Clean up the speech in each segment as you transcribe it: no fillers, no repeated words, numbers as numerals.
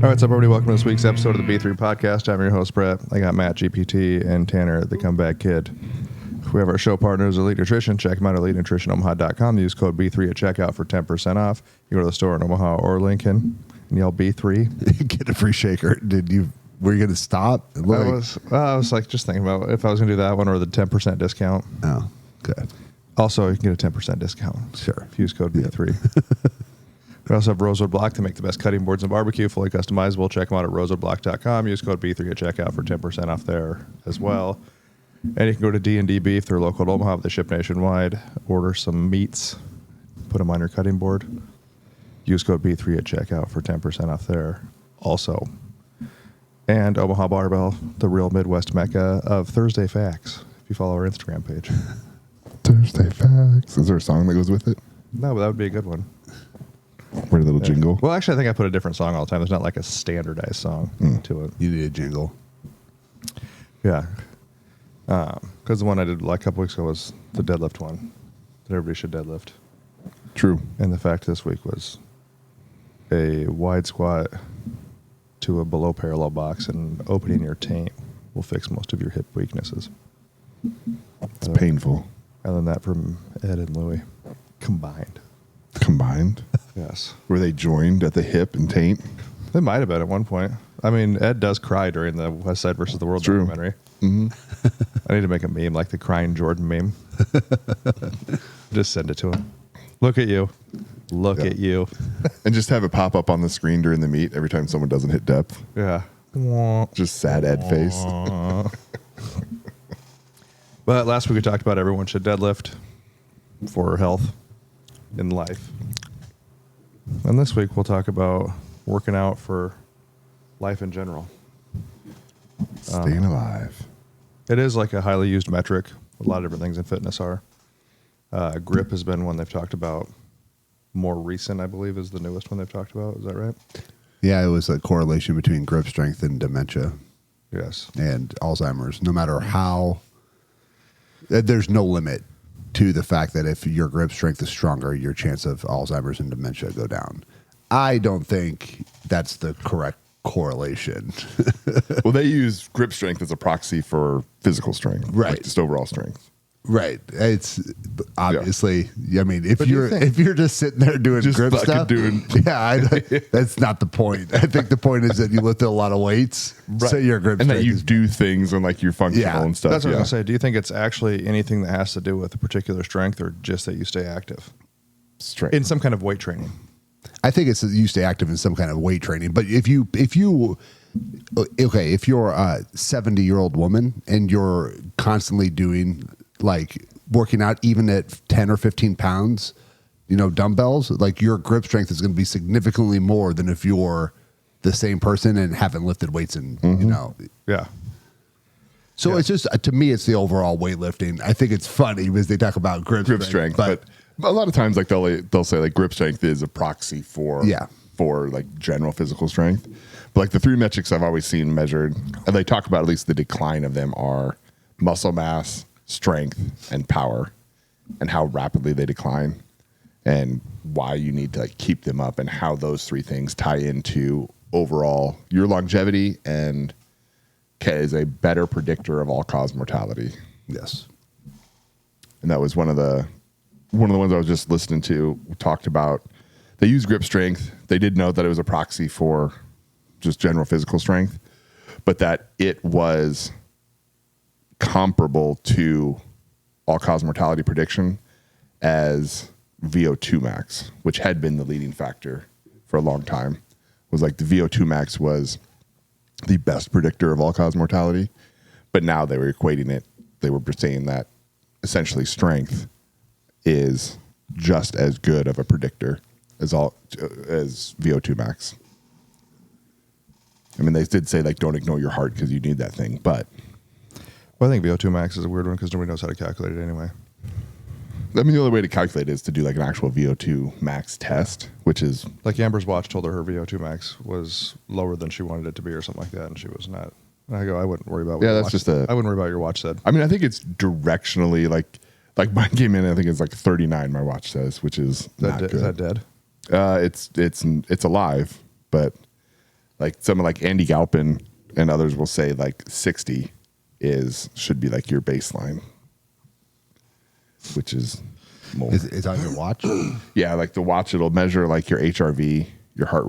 All right, what's up, everybody? Welcome to this week's episode of the B3 Podcast. I'm your host, Brett. I got Matt, GPT, and Tanner, the Comeback Kid. We have our show partners, Elite Nutrition. Check them out at EliteNutritionOmaha.com. Use code B3 at checkout for 10% off. You go to the store in Omaha or Lincoln and yell B3. Get a free shaker. Were you going to stop? I was like just thinking about if I was going to do that one or the 10% discount. Oh, good. Also, you can get a 10% discount. Sure. If you use code B3. We also have Rosewood Block to make the best cutting boards and barbecue, fully customizable. Check them out at rosewoodblock.com. Use code B3 at checkout for 10% off there as well. And you can go to D&D Beef. They're local to Omaha, but they ship nationwide. Order some meats. Put them on your cutting board. Use code B3 at checkout for 10% off there also. And Omaha Barbell, the real Midwest mecca of Thursday Facts, if you follow our Instagram page. Thursday Facts. Is there a song that goes with it? No, but that would be a good one. Pretty little jingle. Well, actually, I think I put a different song all the time. There's not like a standardized song to it. You need a jingle. Yeah. Because the one I did like a couple weeks ago was the deadlift one. That everybody should deadlift. True. And the fact this week was a wide squat to a below parallel box and opening your taint will fix most of your hip weaknesses. It's painful. And then that from Ed and Louie combined. Combined? Yes. Were they joined at the hip and taint? They might have been at one point. I mean, Ed does cry during the West Side versus the World documentary. Mm-hmm. I need to make a meme, like the crying Jordan meme. Just send it to him. Look at you. Look at you. And just have it pop up on the screen during the meet every time someone doesn't hit depth. Yeah. Just sad Ed face. But last week we talked about everyone should deadlift for health in life. And this week we'll talk about working out for life in general. Staying alive. It is like a highly used metric. A lot of different things in fitness are. Grip has been one they've talked about. More recent, I believe, is the newest one they've talked about. Is that right? Yeah, it was a correlation between grip strength and dementia. Yes. And Alzheimer's. No matter how, there's no limit to the fact that if your grip strength is stronger, your chance of Alzheimer's and dementia go down. I don't think that's the correct correlation. Well, they use grip strength as a proxy for physical strength. Right. Like just overall strength. Right. It's obviously, I mean, if But you're just sitting there doing Just grip fucking stuff, that's not the point. I think the point is that you lift a lot of weights, so your grip And strength that you is do things and like you're functional Yeah. and stuff. That's what I was going to say. Do you think it's actually anything that has to do with a particular strength or just that you stay active? Strength. In some kind of weight training. I think it's that you stay active in some kind of weight training. But if you're a 70-year-old woman and you're constantly doing like working out even at 10 or 15 pounds, dumbbells, like your grip strength is going to be significantly more than if you're the same person and haven't lifted weights in, Yeah. So it's just, to me, it's the overall weightlifting. I think it's funny because they talk about grip strength, but a lot of times like they'll say like grip strength is a proxy for like general physical strength. But like the three metrics I've always seen measured, and they talk about at least the decline of them, are muscle mass, strength, and power, and how rapidly they decline, and why you need to like keep them up, and how those three things tie into overall your longevity and is a better predictor of all-cause mortality. Yes. And that was one of the ones I was just listening to. Talked about they use grip strength. They did note that it was a proxy for just general physical strength, but that it was comparable to all-cause mortality prediction as VO2 max, which had been the leading factor for a long time. Was like the VO2 max was the best predictor of all-cause mortality, but now they were equating it. They were saying that essentially strength is just as good of a predictor as VO2 max. I mean, they did say like don't ignore your heart because you need that thing, but Well, I think VO2 max is a weird one because nobody knows how to calculate it anyway. I mean, the only way to calculate it is to do like an actual VO2 max test, which is Like Amber's watch told her VO2 max was lower than she wanted it to be or something like that, and she was not. And I go, I wouldn't worry about what Yeah, your that's watch just said. I wouldn't worry about what your watch said. I mean, I think it's directionally like mine came in, I think it's like 39, my watch says, which is not good. Is that dead? It's alive, but like someone like Andy Galpin and others will say like 60 should be like your baseline, which is more. Is on your watch? Yeah, like the watch, it'll measure like your HRV, your heart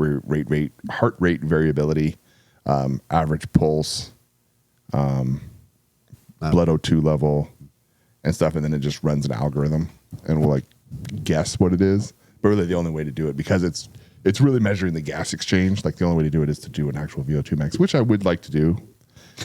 rate variability, average pulse, blood O2 level, and stuff, and then it just runs an algorithm and will like guess what it is. But really, the only way to do it, because it's really measuring the gas exchange. Like the only way to do it is to do an actual VO2 max, which I would like to do.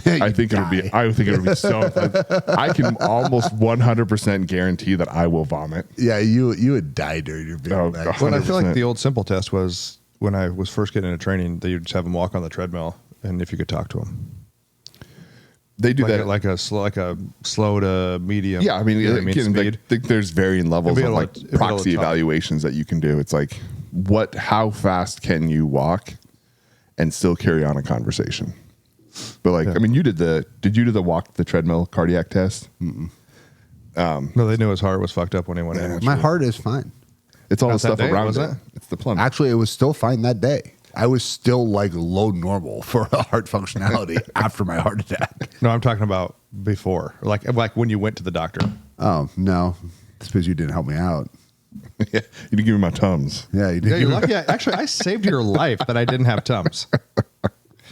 I think it would be so fun. I can almost 100% guarantee that I will vomit. Yeah, you would die during your VO2 max. Well, I feel like the old simple test was when I was first getting into training, that you'd just have them walk on the treadmill, and if you could talk to them. They do like that like a slow to medium. Yeah, I mean, you know what again, speed. I think there's varying levels of like proxy evaluations that you can do. It's like how fast can you walk and still carry on a conversation? But like, I mean, did you do the walk the treadmill cardiac test? No, they knew his heart was fucked up when he went in. My heart is fine. It's all Not the stuff that day, around was it. it? It's the plumbing. Actually, it was still fine that day. I was still like low normal for heart functionality after my heart attack. No, I'm talking about before, like when you went to the doctor. Oh, no. I suppose you didn't help me out. Yeah, you didn't give me my Tums. Yeah, you did. Yeah, you're lucky. Actually, I saved your life that I didn't have Tums.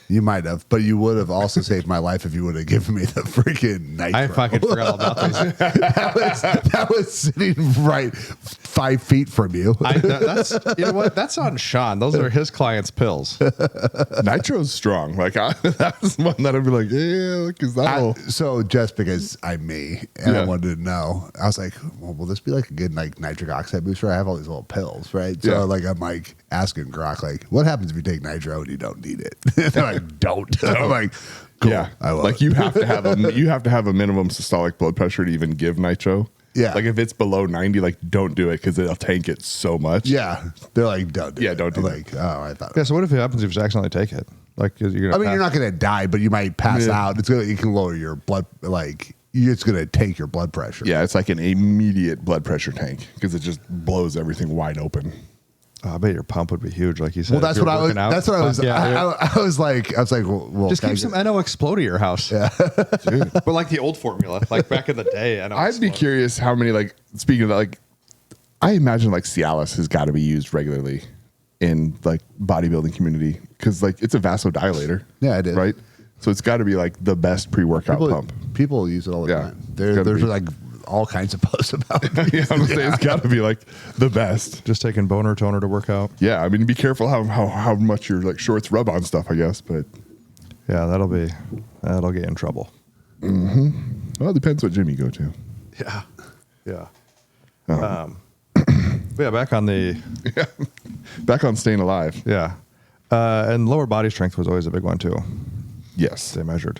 You might have, but you would have also saved my life if you would have given me the freaking nitro. I fucking forgot all about those. that was sitting right 5 feet from you. That's you know what? That's on Sean. Those are his clients' pills. Nitro's strong. Like that was one that I'd be like, yeah, because that'll. So just because I'm me and I wanted to know, I was like, well, will this be like a good like nitric oxide booster? I have all these little pills, right? So like I'm like asking Grok, like, what happens if you take nitro and you don't need it? They're like, don't. I'm like, cool. Yeah, I will. like you have to have a minimum systolic blood pressure to even give nitro. Yeah. Like if it's below 90, like don't do it because it'll tank it so much. Yeah. They're like, don't do it. Don't do I'm that. like, oh, I thought. Yeah. So what if it happens if you accidentally take it? Like you're gonna. You're not going to die, but you might pass out. It can lower your blood. Like it's going to take your blood pressure. Yeah, it's like an immediate blood pressure tank because it just blows everything wide open. Oh, I bet your pump would be huge, like you said. Well, that's what I was. That's what I was. I was like, well, just keep some NO Explode at your house. Yeah, dude. But like the old formula, like back in the day. I'd be curious how many. Like speaking of that, like I imagine like Cialis has got to be used regularly in like bodybuilding community because like it's a vasodilator. Yeah, it is. Right. So it's got to be like the best pre-workout pump. People use it all the time. There's like all kinds of posts about it. Yeah, I'm saying it's got to be like the best. Just taking boner toner to work out. Yeah, I mean, be careful how much your like shorts rub on stuff, I guess. But yeah, that'll get in trouble. Mm-hmm. Well, it depends what gym you go to. Yeah, yeah. Yeah, back on staying alive. Yeah, and lower body strength was always a big one too. Yes, they measured.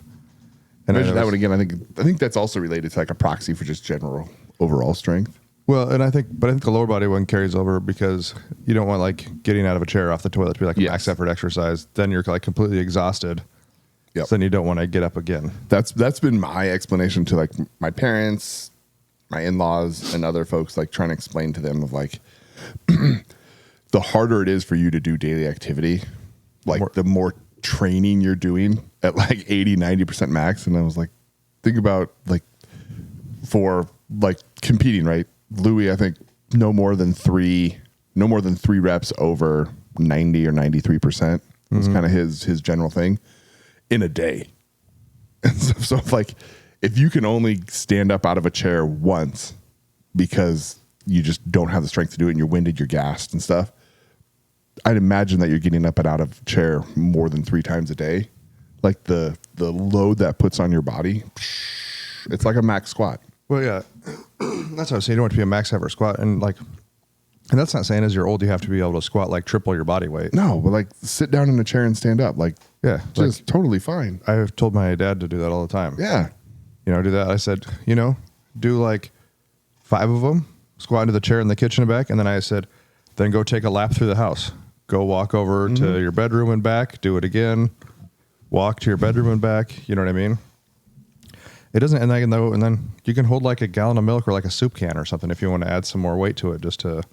And measure that one again. I think that's also related to like a proxy for just general overall strength. Well, and I think the lower body one carries over because you don't want like getting out of a chair off the toilet to be like a max effort exercise. Then you're like completely exhausted. Yep. So then you don't want to get up again. That's been my explanation to like my parents, my in-laws, and other folks, like trying to explain to them of like the harder it is for you to do daily activity, like the more training you're doing at like 80-90% max. And I was like, think about like for like competing, right? Louis, I think no more than three reps over 90 or 93% was kind of his general thing in a day. And so like if you can only stand up out of a chair once because you just don't have the strength to do it and you're winded, you're gassed and stuff, I'd imagine that you're getting up and out of a chair more than 3 times a day. Like the load that puts on your body, it's like a max squat. Well, yeah, that's what I'm saying. You don't want to be a max effort squat, and that's not saying as you're old you have to be able to squat like triple your body weight. No, but like sit down in a chair and stand up, like just like, totally fine. I've told my dad to do that all the time. Yeah, do that. I said, do like 5 of them, squat into the chair in the kitchen and back, and then I said, then go take a lap through the house. Go walk over to your bedroom and back. Do it again. Walk to your bedroom and back. You know what I mean? It doesn't, and then you can hold like a gallon of milk or like a soup can or something if you want to add some more weight to it, just to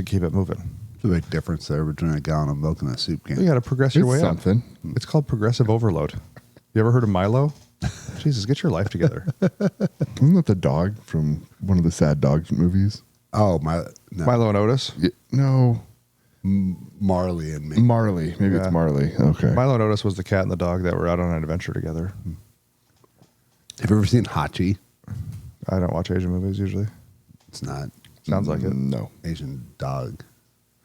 keep it moving. There's a big difference there between a gallon of milk and a soup can. You got to progress your It's way something. up. It's called progressive overload. You ever heard of Milo? Jesus, get your life together. Isn't that the dog from one of the Sad Dogs movies? Oh, no. Milo and Otis. No, Marley and me. Marley. Maybe Yeah. it's Marley. Okay. Milo and Otis was the cat and the dog that were out on an adventure together. Have you ever seen Hachi? I don't watch Asian movies usually. It's not Sounds like it. No. Asian dog.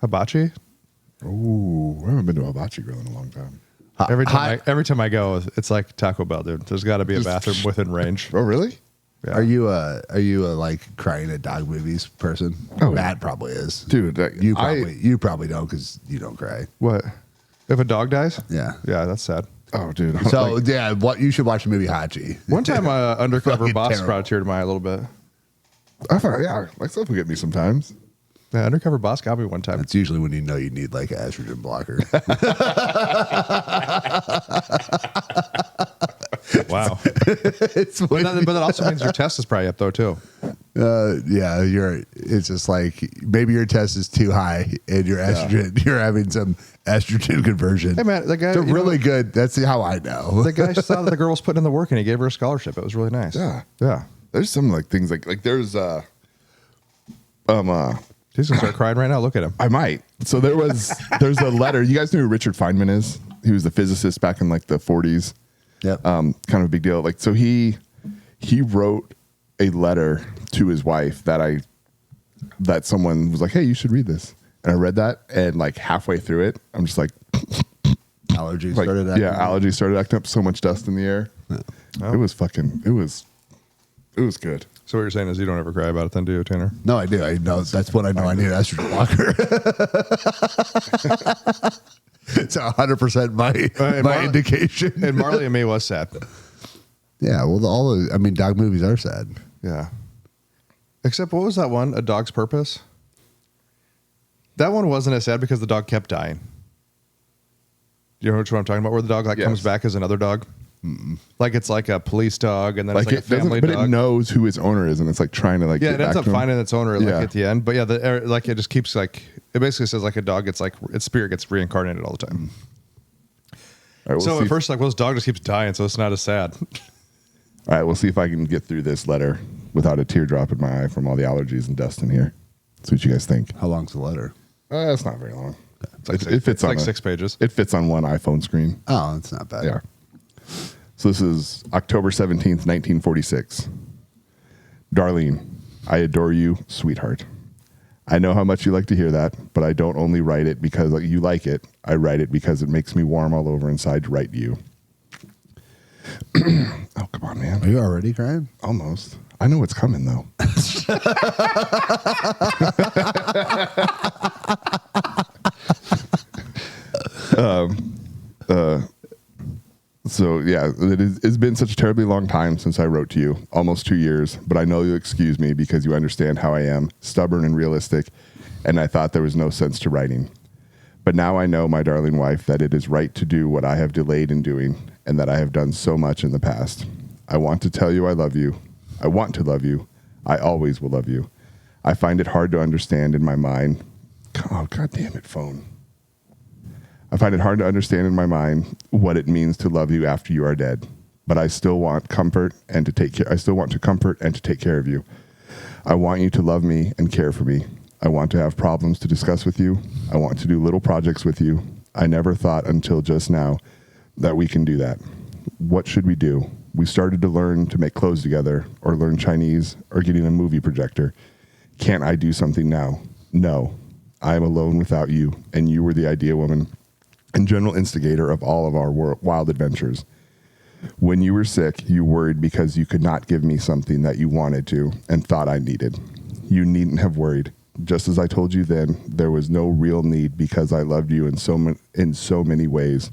Hibachi. Ooh, I haven't been to a hibachi grill in a long time. Every time I go, it's like Taco Bell, dude. There's got to be a bathroom within range. Oh, really? Yeah. Are you a like crying at dog movies person? Oh, Matt probably is. Dude, You probably don't because you don't cry. What? If a dog dies? Yeah. Yeah, that's sad. Oh, dude. So Like, yeah, what you should watch the movie Hachi. One time, undercover Fucking boss terrible. brought a tear to my eye a little bit. I find, yeah, like stuff will get me sometimes. Yeah, undercover boss got me one time. That's usually when you know you need like an estrogen blocker. Wow. It's But that also means your test is probably up though too. yeah, it's just like maybe your test is too high and your estrogen, you're having some estrogen conversion. Hey man, the guy. It's really good. That's how I know. The guy saw that the girl was putting in the work and he gave her a scholarship. It was really nice. Yeah. Yeah. There's some like things like there's He's gonna start crying right now. Look at him. I might. So there's a letter. You guys know who Richard Feynman is? He was the physicist back in like the 40s. Yep. Kind of a big deal. Like, so he wrote a letter to his wife that someone was like, hey, you should read this. And I read that, and like halfway through it, I'm just like, Allergies started acting. yeah, allergies started acting up. So much dust in the air. Oh. It was good. So what you're saying is you don't ever cry about it then, do you, Tanner? No, I do. I know. That's what I know. I need an estrogen blocker. It's 100% my indication. And Marley and Me was sad. Yeah, well, dog movies are sad. Yeah. Except what was that one? A Dog's Purpose? That one wasn't as sad because the dog kept dying. You know which one I'm talking about? Where the dog Yes. comes back as another dog? Like it's like a police dog and then Like it's like it a family doesn't, but dog. it knows who its owner is, and it's like trying to like Yeah, get it ends back up to him. finding its owner like Yeah. at the end. But yeah, like it just keeps like it basically says like a dog gets like its spirit gets reincarnated all the time. All right, we'll So see at first like well this dog just keeps dying, so it's not as sad. All right, we'll see if I can get through this letter without a teardrop in my eye from all the allergies and dust in here. See what you guys think. How long's the letter? It's not very long. It's like It fits on like 6 pages. It fits on one iPhone screen. Oh, that's not bad. Yeah. So this is October 17th, 1946. Darlene, I adore you, sweetheart. I know how much you like to hear that, but I don't only write it because you like it. I write it because it makes me warm all over inside to write you. Oh, come on, man. Are you already crying? Almost. I know what's coming, though. So, yeah, it's been such a terribly long time since I wrote to you, almost 2 years, but I know you'll excuse me because you understand how I am, stubborn and realistic, and I thought there was no sense to writing. But now I know, my darling wife, that it is right to do what I have delayed in doing and that I have done so much in the past. I want to tell you I love you. I want to love you. I always will love you. I find it hard to understand in my mind. Oh, God damn it, phone. I find it hard to understand in my mind what it means to love you after you are dead. But I still want comfort and to take care. I still want to comfort and to take care of you. I want you to love me and care for me. I want to have problems to discuss with you. I want to do little projects with you. I never thought until just now that we can do that. What should we do? We started to learn to make clothes together or learn Chinese or getting a movie projector. Can't I do something now? No. I am alone without you, and you were the idea woman and general instigator of all of our wild adventures. When you were sick, you worried because you could not give me something that you wanted to and thought I needed. You needn't have worried. Just as I told you then, there was no real need because I loved you in so many ways.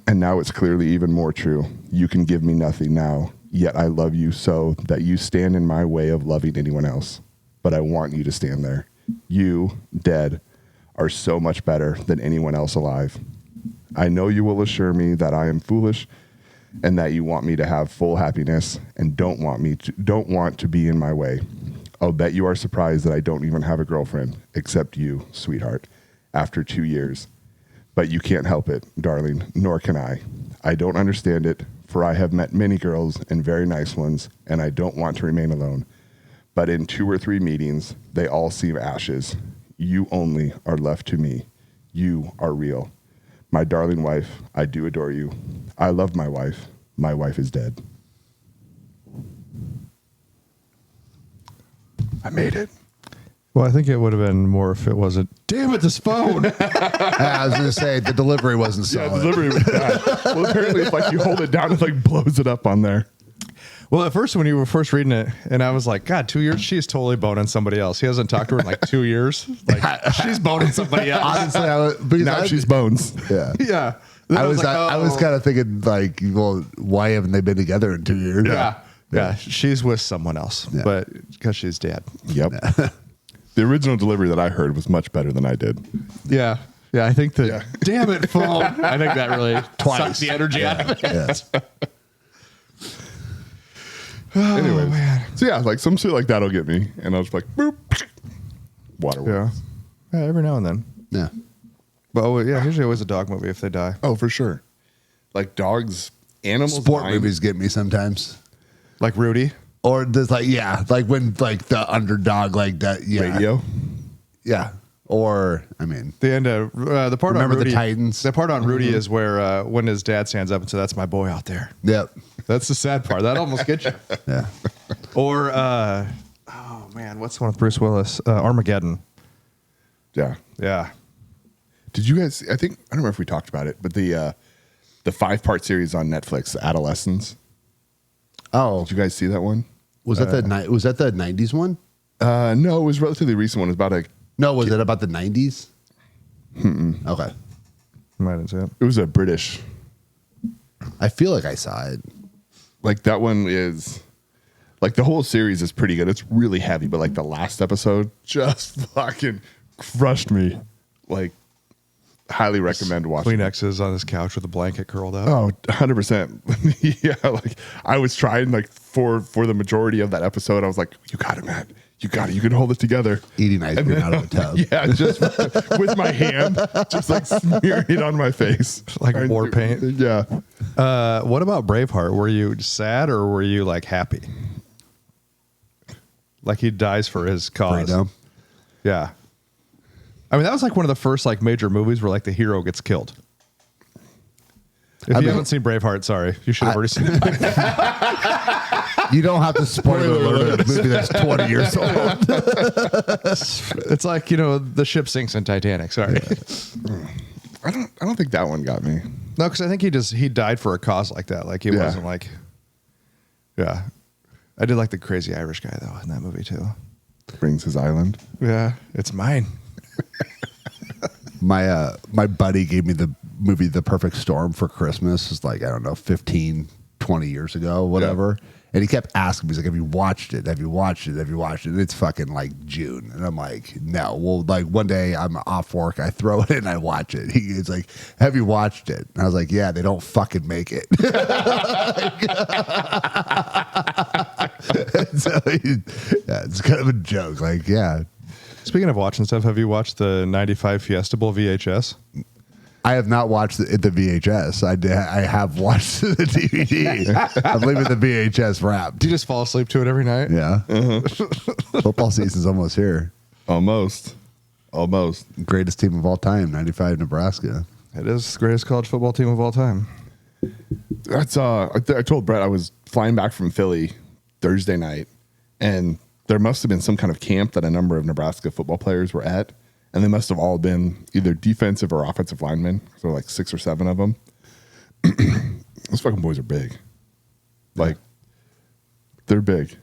And now it's clearly even more true. You can give me nothing now, yet I love you so that you stand in my way of loving anyone else. But I want you to stand there. You, dead, are so much better than anyone else alive. I know you will assure me that I am foolish and that you want me to have full happiness and don't want to be in my way. I'll bet you are surprised that I don't even have a girlfriend, except you, sweetheart, after 2 years. But you can't help it, darling, nor can I. I don't understand it, for I have met many girls and very nice ones, and I don't want to remain alone. But in 2 or 3 meetings, they all seem ashes. You only are left to me. You are real. My darling wife, I do adore you. I love my wife. My wife is dead. I made it. Well, I think it would have been more if it wasn't. Damn it, this phone! I was going to say the delivery wasn't Yeah, solid. delivery was bad. Well, apparently, it's like you hold it down, it like blows it up on there. Well, at first, when you were first reading it, and I was like, God, 2 years? She's totally boning somebody else. He hasn't talked to her in like 2 years. Like, she's boning somebody else. Honestly, because Now she's bones. yeah. Yeah. Then I was like, I was oh. kind of thinking like, well, why haven't they been together in 2 years? Yeah. She's with someone else, Yeah. but because she's dead. Yep. The original delivery that I heard was much better than I did. Yeah. Yeah. I think that, Yeah. damn it, phone. I think that really Twice. sucked the energy out of it. Yeah. Anyways, man. so yeah, like some shit like that'll get me, and I'll just like boop, water. Yeah. Yeah. Every now and then. Yeah. But yeah, usually always a dog movie if they die. Oh, for sure. Like dogs, animals. Sport dying. movies get me sometimes. Like Rudy. Or there's like, yeah, like when like the underdog like that. Yeah. Radio. Yeah. Or, I mean, The end of the part Remember on the Rudy. Titans? The part on Rudy is where when his dad stands up and says, "That's my boy out there." yep. That's the sad part. That almost gets you. Yeah. Or oh man, what's the one with Bruce Willis? Armageddon. Yeah. Yeah. Did you guys? I don't remember if we talked about it, but the 5-part series on Netflix, Adolescence. Oh, Did you guys see that one? was that the was that the 90s one? No, it was a relatively recent one. It was about No, was it about the 90s? Okay. Might have said. it was a British. I feel like I saw it. Like that one is like the whole series is pretty good. It's really heavy, but like the last episode just fucking crushed me. Like highly recommend watching. Kleenexes on his couch with a blanket curled up. Oh, 100%. Yeah, like I was trying like for the majority of that episode, I was like, you got it, man. You got it. You can hold it together. Eating ice cream out of a tub. Yeah, just with my hand, just like smearing it on my face. Like war paint. Yeah. What about Braveheart? Were you sad or were you like happy? Like he dies for his cause. Freedom. Yeah. I mean, that was like one of the first like major movies where like the hero gets killed. If you haven't seen Braveheart, sorry, you should have already seen it. You don't have to spoil alert a movie that's 20 years old. It's like, you know, the ship sinks in Titanic. Sorry. I don't think that one got me. No, because I think he died for a cause like that. Like he Yeah. wasn't like, yeah. I did like the crazy Irish guy though in that movie too. Brings his island. Yeah, it's mine. My buddy gave me the movie The Perfect Storm for Christmas. It's like, I don't know, 15, 20 years ago, whatever. Yeah. And he kept asking me, he's like, have you watched it? Have you watched it? Have you watched it? And it's fucking like June. And I'm like, no. Well, like one day I'm off work, I throw it in and I watch it. He's like, have you watched it? And I was like, yeah, they don't fucking make it. So yeah, it's kind of a joke. Like, yeah. Speaking of watching stuff, have you watched the 95 Fiesta Bowl VHS? I have not watched the VHS. I have watched the DVD. I'm leaving the VHS wrapped. Do you just fall asleep to it every night? Yeah. Football season's almost here. Almost. Greatest team of all time, 95 Nebraska. It is the greatest college football team of all time. That's I told Brett I was flying back from Philly Thursday night, and there must have been some kind of camp that a number of Nebraska football players were at, and they must have all been either defensive or offensive linemen. So like 6 or 7 of them. Those fucking boys are big. Like they're big.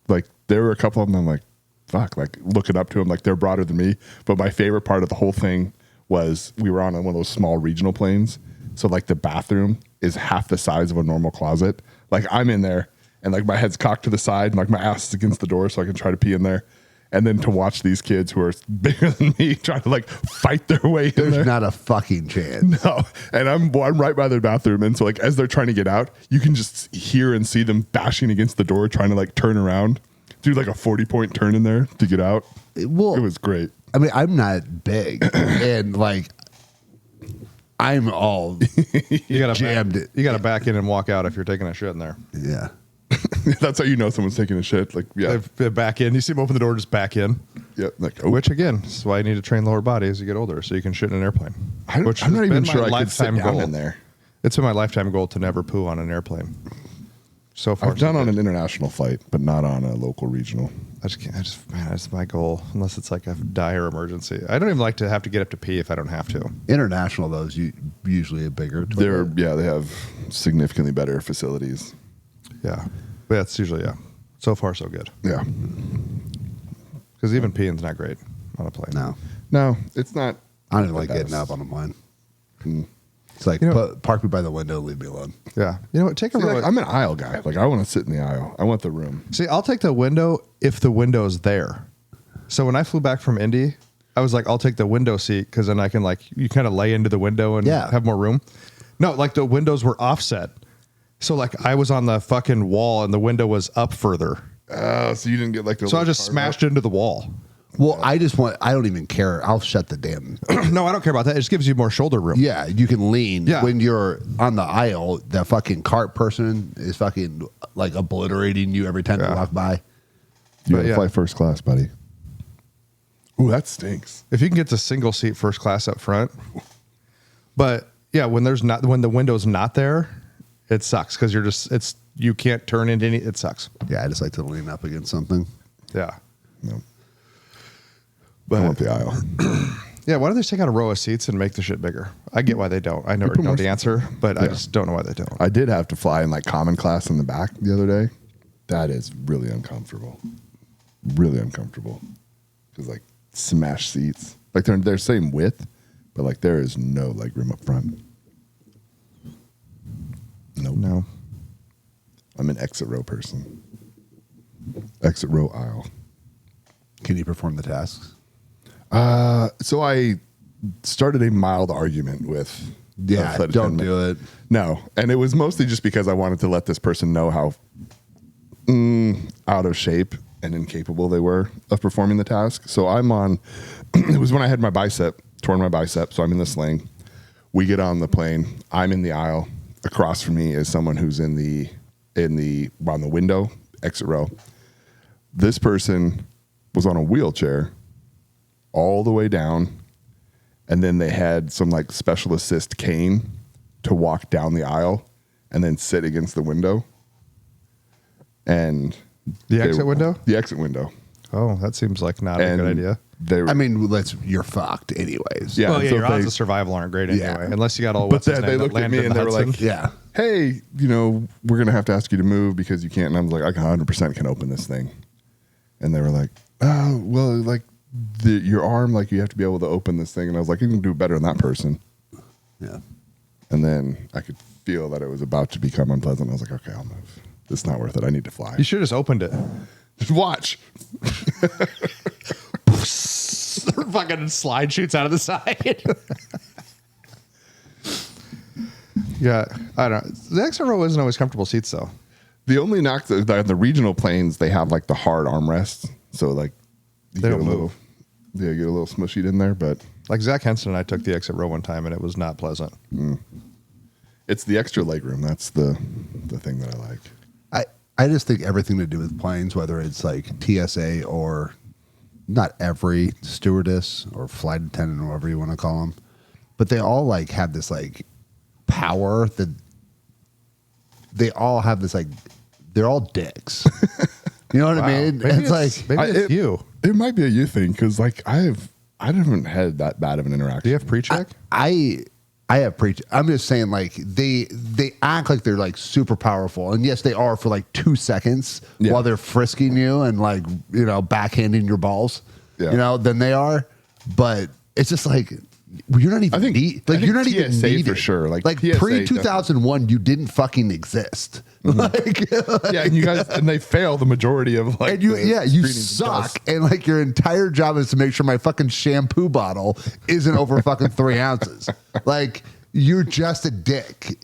Like there were a couple of them. I'm like, fuck. Like looking up to them, like they're broader than me. But my favorite part of the whole thing was we were on one of those small regional planes. So like the bathroom is half the size of a normal closet. Like I'm in there and like my head's cocked to the side and like my ass is against the door so I can try to pee in there. And then to watch these kids who are bigger than me trying to like fight their way in There's there. not a fucking chance. No. And I'm right by their bathroom. And so like as they're trying to get out, you can just hear and see them bashing against the door, trying to like turn around. do like a 40-point turn in there to get out. Well, It was great. I mean, I'm not big, and like, I'm all You gotta jammed. You gotta back in and walk out if you're taking a shit in there. Yeah. That's how you know someone's taking a shit. Like, yeah. They back in. You see them open the door, just back in. Yep. Like, oh. Which again, this is why you need to train lower body as you get older, so you can shit in an airplane. Which I'm has not even been my sure I could sit lifetime down goal. in there. It's been my lifetime goal to never poo on an airplane. So far, I've done so on good. an international flight, but not on a local regional. I just can't. Man, that's my goal. Unless it's like a dire emergency. I don't even like to have to get up to pee if I don't have to. International, though, is usually a bigger toilet. They have significantly better facilities. Yeah, but that's usually So far, so good. Yeah. Because even peeing's not great on a plane. No, it's not. I don't even like the getting best. up on a plane. Mm. It's like, park me by the window, leave me alone. Yeah. You know what? Take a See, row. like, I'm an aisle guy. Like, I want to sit in the aisle. I want the room. See, I'll take the window if the window's there. So when I flew back from Indy, I was like, I'll take the window seat because then I can you kind of lay into the window and have more room. No, like the windows were offset. So like I was on the fucking wall and the window was up further. Oh, so you didn't get like the. So I just smashed into the wall. Well, I don't even care. I'll shut the damn. No, I don't care about that. It just gives you more shoulder room. Yeah, you can lean. Yeah. When you're on the aisle, the fucking cart person is fucking like obliterating you every time they walk by. You But gotta fly first class, buddy. Ooh, that stinks. If you can get the single seat first class up front. But yeah, when the window's not there, it sucks because you can't turn into any. It sucks. Yeah, I just like to lean up against something. Yeah. No. But I want the aisle. yeah, why don't they take out a row of seats and make the shit bigger? I get why they don't. I never put know more the answer, but I just don't know why they don't. I did have to fly in like common class in the back the other day. That is really uncomfortable. Really uncomfortable. Because like smash seats. Like they're same width, but like there is no leg room up front. Nope. No. I'm an exit row person. Exit row aisle. Can you perform the tasks? So I started a mild argument with the Yeah, flight don't attendant. do it. No, and it was mostly just because I wanted to let this person know how out of shape and incapable they were of performing the task. So I'm on. It was when I had torn my bicep. So I'm in the sling. We get on the plane. I'm in the aisle. Across from me is someone who's on the window, exit row. This person was on a wheelchair all the way down, and then they had some like special assist cane to walk down the aisle and then sit against the window. And The exit window? The exit window. Oh, that seems like not a good idea. I mean, you're fucked anyways. Yeah. Well, yeah, so your odds they- of survival aren't great Yeah. anyway, unless you got all. But what's his they name that looked at landed me in and the they were Hudson. like, Yeah. hey, we're going to have to ask you to move because you can't. And I was like, I 100% can open this thing. And they were like, oh, well, like your arm, like you have to be able to open this thing. And I was like, you can do better than that person. Yeah. And then I could feel that it was about to become unpleasant. I was like, okay, I'll move. It's not worth it. I need to fly. You should have just opened it. Just watch. Fucking slide shoots out of the side. Yeah, I don't know. The exit row isn't always comfortable seats, though. The only knock, the regional planes, they have like the hard armrests. So like you They get don't a little, move. yeah, you get a little smushied in there, but Like Zach Henson and I took the exit row one time, and it was not pleasant. it's the extra leg room. That's the thing that I like. I just think everything to do with planes, whether it's like TSA or not every stewardess or flight attendant or whatever you want to call them, but they all like have this like power that they all have this like they're all dicks. You know what I mean? Maybe It's like maybe it's you. It might be a you thing because like I haven't had that bad of an interaction. Do you have pre-check? I have preached. I'm just saying, like they act like they're like super powerful, and yes, they are for like 2 seconds Yeah. while they're frisking you and like backhanding your balls. Yeah. Than they are. But it's just like you're not even. I think you're not even TSA needed for sure. Like, PSA pre 2001, you didn't fucking exist. Like Yeah, and you guys and they fail the majority of like and you the you screenings and suck, tests. and like your entire job is to make sure my fucking shampoo bottle isn't over fucking 3 ounces. Like you're just a dick.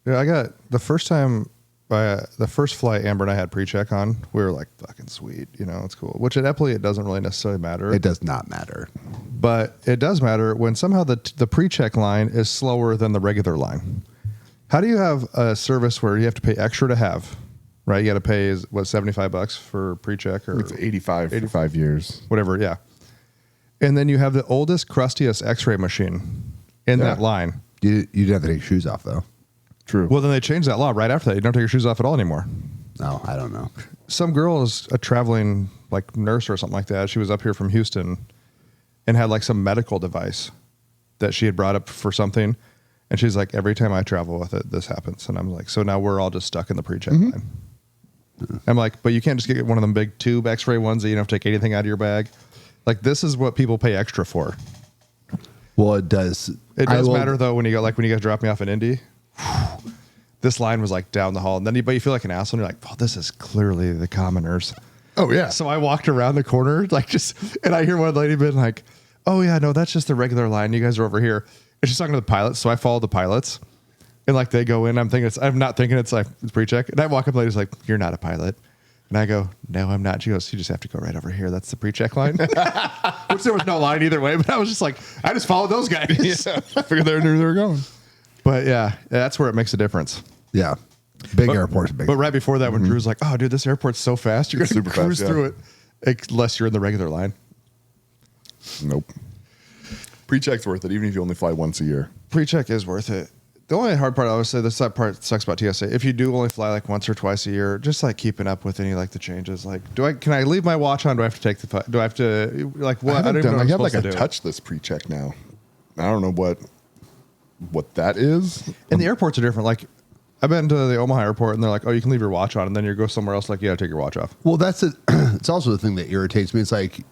Yeah, I got the first time the first flight Amber and I had pre-check on, we were like, fucking sweet, it's cool. Which at Eppley, it doesn't really necessarily matter. It does not matter. But it does matter when somehow the pre-check line is slower than the regular line. How do you have a service where you have to pay extra to have, right? You got to pay, $75 for pre-check? Or It's 85 for 5 years. Whatever, yeah. And then you have the oldest, crustiest x-ray machine in that line. You didn't have to take your shoes off, though. True. Well, then they changed that law right after that. You don't take your shoes off at all anymore. No, I don't know. Some girl is a traveling like nurse or something like that. She was up here from Houston and had like some medical device that she had brought up for something. And she's like, every time I travel with it, this happens. And I'm like, so now we're all just stuck in the pre-check line. I'm like, but you can't just get one of them big tube x-ray ones that you don't have to take anything out of your bag. Like, this is what people pay extra for. Well, it does. It does matter though when you go, like when you guys drop me off in Indy. This line was like down the hall, and then but you feel like an asshole. And you're like, "Oh, this is clearly the commoners." Oh yeah. So I walked around the corner, and I hear one lady being like, "Oh yeah, no, that's just the regular line. You guys are over here." And she's talking to the pilots, so I follow the pilots, and like they go in. I'm not thinking it's like it's pre-check, and I walk up, lady's like, "You're not a pilot," and I go, "No, I'm not." She goes, "You just have to go right over here. That's the pre-check line." Which there was no line either way, but I was just like, I just followed those guys. Yeah. I figured they knew they were going. But yeah, that's where it makes a difference. Yeah. Big airports. But right before that, when Drew's like, "Oh, dude, this airport's so fast, you're going to cruise through it," unless you're in the regular line. Nope. Pre-check's worth it, even if you only fly once a year. Pre-check is worth it. The only hard part, I would say, that part sucks about TSA. If you do only fly like once or twice a year, just like keeping up with any like the changes. Like, can I leave my watch on? Do I have to take the? Do I have to like what? I don't even know. I what have I'm like supposed a to do. touchless pre-check now. I don't know what that is. And the airports are different. Like, I've been to the Omaha airport, and they're like, "Oh, you can leave your watch on," and then you go somewhere else, like, "You got to take your watch off." Well, that's it. It's also the thing that irritates me. It's like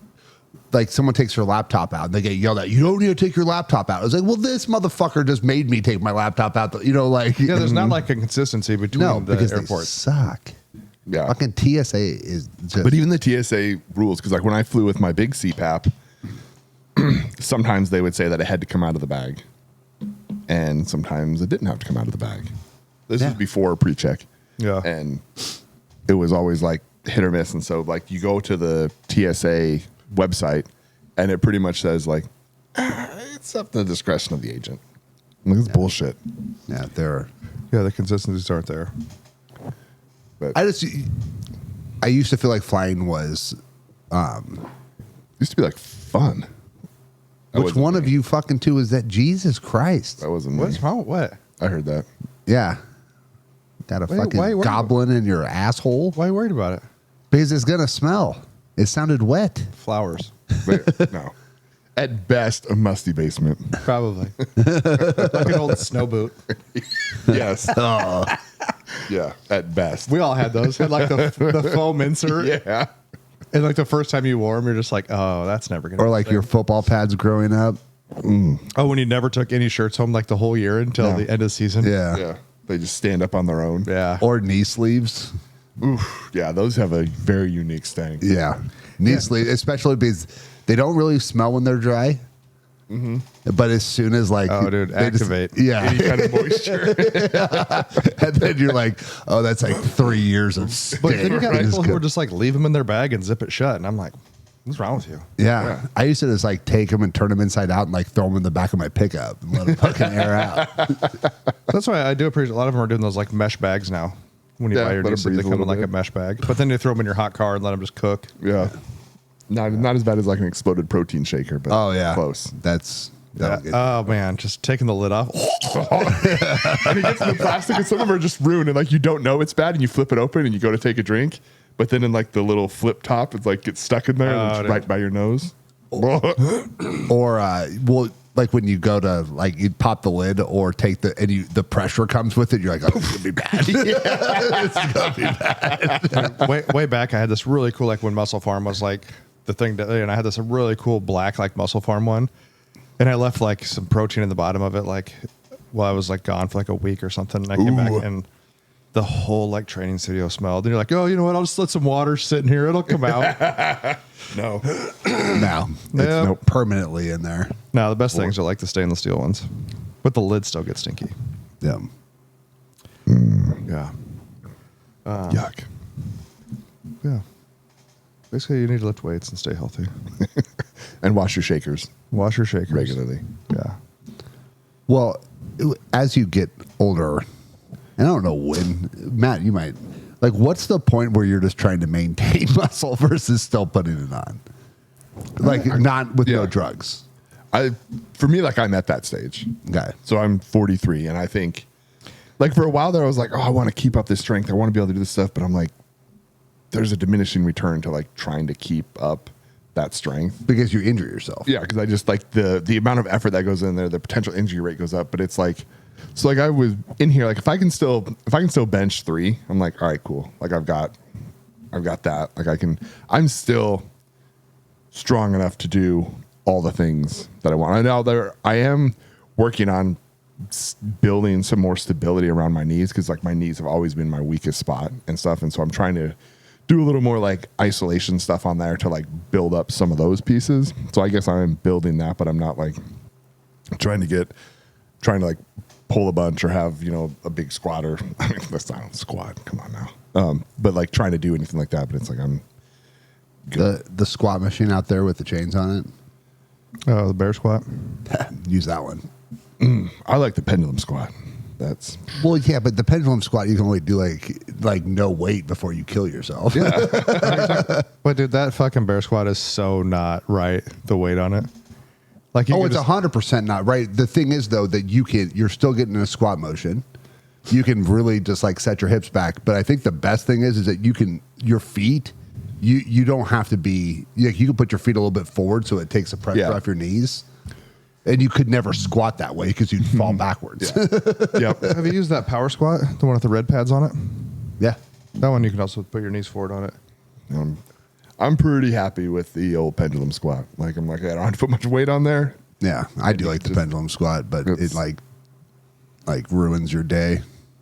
someone takes their laptop out and they get yelled at. You don't need to take your laptop out. I was like, well, this motherfucker just made me take my laptop out. Yeah, there's not like a consistency between the because airports. They suck. Yeah. Fucking TSA is just. But even the TSA rules, because like when I flew with my big CPAP, sometimes they would say that it had to come out of the bag, and sometimes it didn't have to come out of the bag. This is before pre-check. Yeah. And it was always like hit or miss. And so like you go to the TSA website and it pretty much says like, it's up to the discretion of the agent. I'm like, it's bullshit. Yeah, The consistencies aren't there. But I used to feel like flying was. it used to be like fun. Which one of you fucking two is that? Jesus Christ. That wasn't What's me. wrong with what? I heard that. Yeah. Got a Why fucking are you worried goblin in your asshole? Why are you worried about it? Because it's going to smell. It sounded wet. Flowers. No. At best, a musty basement. Probably. Like an old snow boot. Yes. Yeah, at best. We all had those. Had like the foam insert. Yeah. And like the first time you wore them, you're just like, oh, that's never going to Or like your football pads growing up. Oh, when you never took any shirts home like the whole year until the end of the season. Yeah. Yeah. They just stand up on their own. Yeah. Or knee sleeves. Oof. Yeah, those have a very unique stank. Yeah. Knee sleeves, especially because they don't really smell when they're dry. But as soon as like, Oh, dude, they just- activate. yeah. Any kind of moisture. And then you're like, oh, that's like 3 years of But stink. then you got Just people who go- are just like leave them in their bag and zip it shut. And I'm like, what's wrong with you? Yeah. I used to just like take them and turn them inside out and like throw them in the back of my pickup and let them fucking air out. That's why I do appreciate a lot of them are doing those like mesh bags now. When you Yeah, buy your let 'em nieces, they breathe a come in little like a bit. mesh bag. But then you throw them in your hot car and let them just cook. Yeah. Not as bad as like an exploded protein shaker, but Oh, yeah. close. That'll get Oh man, just taking the lid off. And it gets in the plastic, and some of them are just ruined, and like you don't know it's bad, and you flip it open, and you go to take a drink, but then in like the little flip top, it's like gets stuck in there, and it's dude. right by your nose. Or well, like when you go to like you pop the lid or take the pressure comes with it, you're like, oh, it's gonna be bad. It's gonna be bad. way back, I had this really cool like when Muscle Farm was like the thing, and I had this really cool black like Muscle Farm one, and I left like some protein in the bottom of it, like while I was like gone for like a week or something, and I came back and the whole like training studio smelled, and you're like, oh, you know what? I'll just let some water sit in here; it'll come out. No. No, Yeah. it's permanently in there. No, the best things are like the stainless steel ones, but the lid still gets stinky. Yeah. Yeah. Yuck. Yeah. Basically, you need to lift weights and stay healthy. And wash your shakers Wash your shakers regularly. Yeah. Well, as you get older, and I don't know when, Matt, you might, like, what's the point where you're just trying to maintain muscle versus still putting it on? Like, not with no drugs. For me, like, I'm at that stage. Okay. So I'm 43, and I think, like, for a while there, I was like, oh, I want to keep up this strength. I want to be able to do this stuff. But I'm like, there's a diminishing return to, like, trying to keep up that strength. Because you injure yourself. Yeah, because I just, like, the amount of effort that goes in there, the potential injury rate goes up. But it's like, so, like, I was in here, like, if I can still bench 3, I'm like, all right, cool. Like, I've got that. Like, I'm still strong enough to do all the things that I want. I know I am working on building some more stability around my knees, because, like, my knees have always been my weakest spot and stuff. And so I'm trying to do a little more, like, isolation stuff on there to, like, build up some of those pieces. So I guess I'm building that, but I'm not, like, trying to like pull a bunch or have, you know, a big squat, or I mean, that's not a squat. Come on now. But, like, trying to do anything like that. But it's like, I'm good. The squat machine out there with the chains on it. Oh, the bear squat. Use that one. I like the pendulum squat. That's Well, yeah, but the pendulum squat, you can only do like no weight before you kill yourself. Yeah. But dude, that fucking bear squat is so not right. The weight on it. Like, It's 100% not right. The thing is, though, that you're still getting in a squat motion. You can really just, like, set your hips back. But I think the best thing is that your feet, you don't have to be, you can put your feet a little bit forward so it takes the pressure off your knees. And you could never squat that way because you'd fall backwards. yep. Have you used that power squat? The one with the red pads on it? Yeah. That one you can also put your knees forward on it. I'm pretty happy with the old pendulum squat. Like, I'm like, I don't have to put much weight on there. Yeah. I do like the pendulum squat, but it like ruins your day.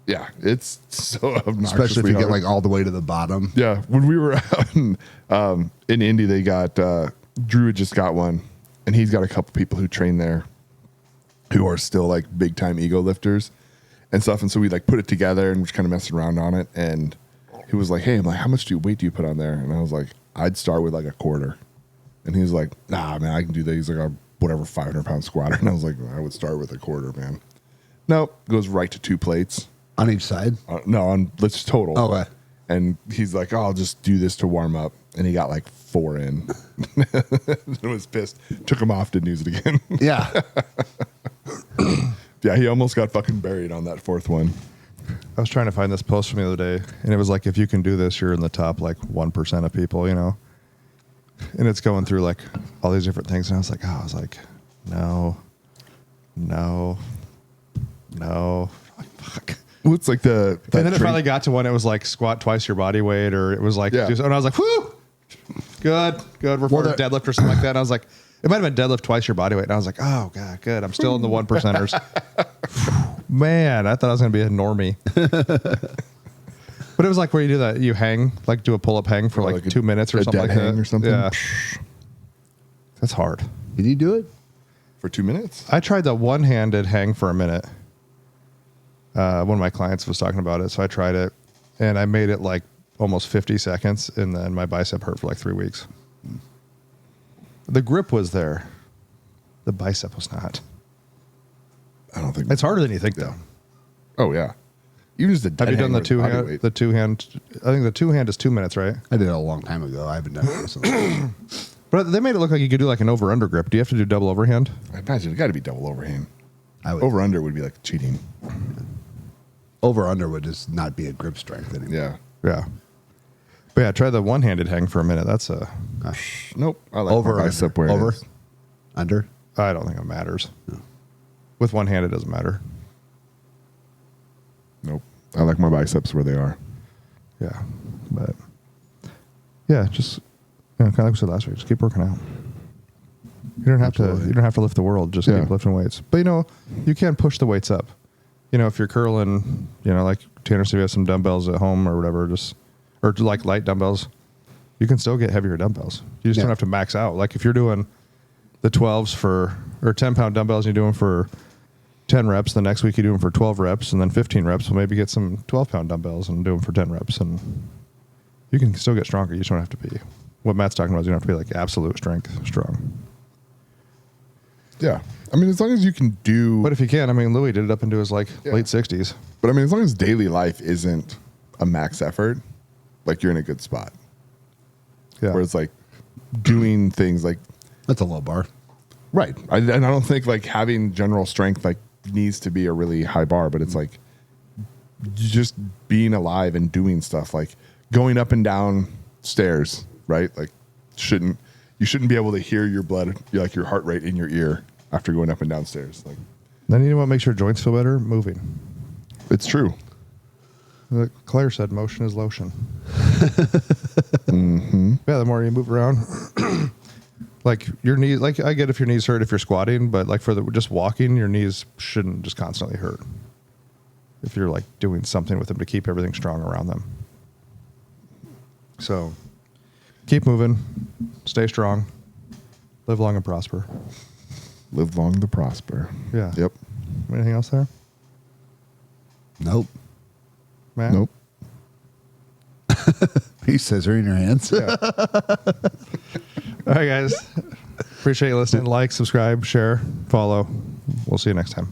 Yeah, it's so obnoxiously Especially if you get hard. like all the way to the bottom. Yeah, when we were out in Indy, they got Drew had just got one, and he's got a couple people who train there who are still, like, big time ego lifters and stuff. And so we, like, put it together and we're kind of messing around on it. And he was like, "Hey," I'm like, "How much weight do you put on there?" And I was like, "I'd start with, like, a quarter." And he's like, "Nah, man, I can do that." He's like, "I'm whatever 500-pound squatter." And I was like, "I would start with a quarter, man." Nope, goes right to 2 plates. On each side? No, on let's total. Okay. And he's like, "Oh, I'll just do this to warm up." And he got like 4 in. I was pissed. Took him off, didn't use it again. Yeah. Yeah, he almost got fucking buried on that 4th one. I was trying to find this post from the other day, and it was like, if you can do this, you're in the top, like, 1% of people, you know? And it's going through, like, all these different things. And I was like, no. Like, fuck. Well, it's like And then it finally got to one. It was like squat twice your body weight, or it was like, Yeah. and I was like, whoo, good. We're for deadlift or something like that. And I was like, it might have been deadlift twice your body weight. And I was like, oh god, good. I'm still in the 1%ers. Man, I thought I was gonna be a normie. But it was like where you do that, you hang, like do a pull up hang for like 2 minutes or a something dead like hang that. or something. Yeah, that's hard. Can you do it? For 2 minutes. I tried the one-handed hang for a minute. One of my clients was talking about it, so I tried it, and I made it like almost 50 seconds, and then my bicep hurt for like 3 weeks. The grip was there. The bicep was not. I don't think It's harder than you think, though. Oh yeah. Even just a dead Have you done hang the two with body hand? weight. The two hand. I think the two hand is 2 minutes, right? I did it a long time ago. I haven't done it recently. But they made it look like you could do like an over under grip. Do you have to do double overhand? I imagine it got to be double overhand. I would, Over under would be like cheating. over under would just not be a grip strength anymore. Yeah. Yeah. But yeah, try the one handed hang for a minute. That's a. Nope. I like Over my or bicep under? where it Over? is. Under? I don't think it matters. With one hand, it doesn't matter. Nope. I like my biceps where they are. Yeah, but yeah, just kind of like we said last week, just keep working out. You don't have Absolutely. to. You don't have to lift the world. Just Yeah. keep lifting weights. But you can push the weights up. If you're curling, like Tanner said, you have some dumbbells at home or whatever, or like light dumbbells, you can still get heavier dumbbells. You just don't have to max out. Like if you're doing the 12s or 10-pound dumbbells, and you're doing for 10 reps. The next week you do them for 12 reps, and then 15 reps. We'll maybe get some 12-pound dumbbells and do them for 10 reps. And you can still get stronger. You just don't have to be, what Matt's talking about is you don't have to be like absolute strength strong. Yeah. I mean, as long as you can do. But if you can, I mean, Louis did it up into his like Yeah. late 60s. But I mean, as long as daily life isn't a max effort, like you're in a good spot. Yeah. Where it's like doing things like. That's a low bar. Right. And I don't think like having general strength like needs to be a really high bar, but it's like just being alive and doing stuff like going up and down stairs, right? Like you shouldn't be able to hear your blood, like your heart rate in your ear after going up and down stairs. Like Then you know what makes your joints feel better? Moving. it's true. Like Claire said, motion is lotion. Mm-hmm. Yeah, the more you move around, like your knees, like I get if your knees hurt if you're squatting, but like for just walking, your knees shouldn't just constantly hurt. If you're like doing something with them to keep everything strong around them. So keep moving, stay strong, live long and prosper. Live long to prosper. Yeah. Yep. Anything else there? Nope. Matt? Nope. Are you scissoring your hands? Yeah. All right, guys. Appreciate you listening. Like, subscribe, share, follow. We'll see you next time.